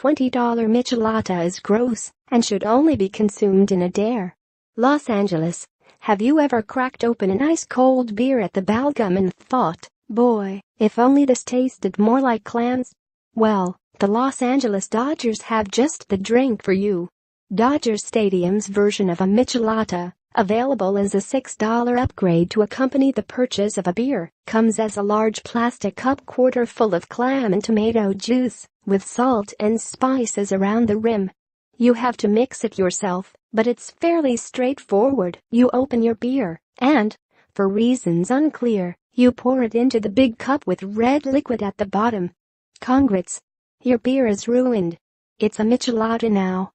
$20 Michelada is gross and should only be consumed in a dare. Los Angeles. Have you ever cracked open an ice-cold beer at the ballgame and thought, boy, if only this tasted more like clams? Well, the Los Angeles Dodgers have just the drink for you. Dodger Stadium's version of a Michelada, available as a $6 upgrade to accompany the purchase of a beer, comes as a large plastic cup quarter full of clam and tomato juice, with salt and spices around the rim. You have to mix it yourself, but it's fairly straightforward. You open your beer, and, for reasons unclear, you pour it into the big cup with red liquid at the bottom. Congrats! Your beer is ruined. It's a Michelada now.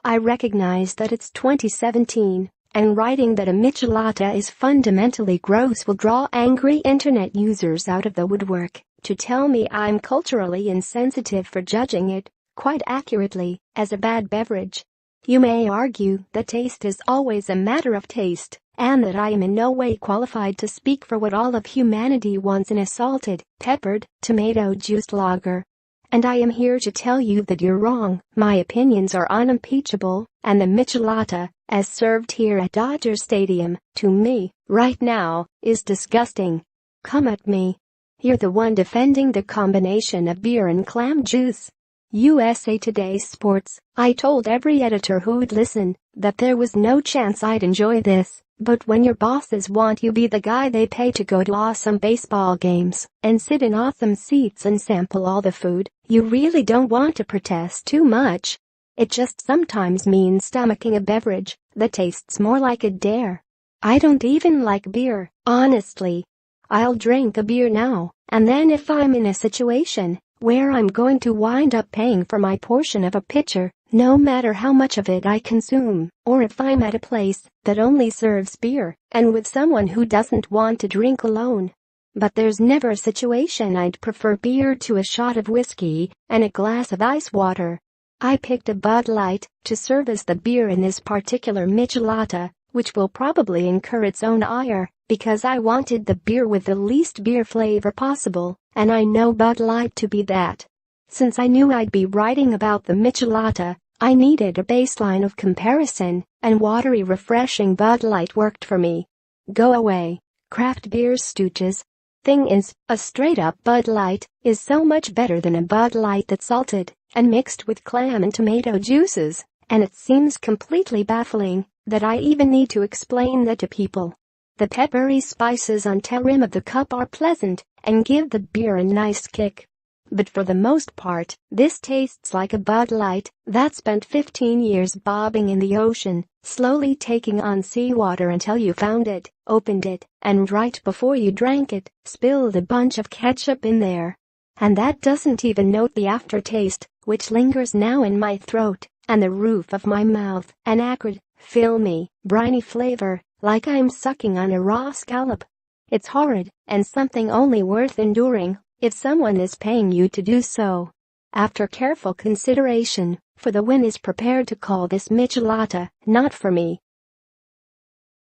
I recognize that it's 2017, and writing that a Michelada is fundamentally gross will draw angry internet users out of the woodwork to tell me I'm culturally insensitive for judging it, quite accurately, as a bad beverage. You may argue that taste is always a matter of taste, and that I am in no way qualified to speak for what all of humanity wants in a salted, peppered, tomato-juiced lager. And I am here to tell you that you're wrong. My opinions are unimpeachable, and the Michelada, as served here at Dodger Stadium, to me, right now, is disgusting. Come at me. You're the one defending the combination of beer and clam juice. USA Today Sports. I told every editor who'd listen that there was no chance I'd enjoy this, but when your bosses want you be the guy they pay to go to awesome baseball games and sit in awesome seats and sample all the food, you really don't want to protest too much. It just sometimes means stomaching a beverage that tastes more like a dare. I don't even like beer, honestly. I'll drink a beer now, and then if I'm in a situation where I'm going to wind up paying for my portion of a pitcher, no matter how much of it I consume, or if I'm at a place that only serves beer and with someone who doesn't want to drink alone. But there's never a situation I'd prefer beer to a shot of whiskey and a glass of ice water. I picked a Bud Light to serve as the beer in this particular Michelada, which will probably incur its own ire, because I wanted the beer with the least beer flavor possible, and I know Bud Light to be that. Since I knew I'd be writing about the Michelada, I needed a baseline of comparison, and watery refreshing Bud Light worked for me. Go away, craft beer stooges. Thing is, a straight-up Bud Light is so much better than a Bud Light that's salted and mixed with clam and tomato juices, and it seems completely baffling that I even need to explain that to people. The peppery spices on the rim of the cup are pleasant and give the beer a nice kick. But for the most part, this tastes like a Bud Light that spent 15 years bobbing in the ocean, slowly taking on seawater until you found it, opened it, and right before you drank it, spilled a bunch of ketchup in there. And that doesn't even note the aftertaste, which lingers now in my throat and the roof of my mouth, an acrid, filmy, briny flavor, like I'm sucking on a raw scallop. It's horrid, and something only worth enduring if someone is paying you to do so. After careful consideration, For the win is prepared to call this Michelada, not for me.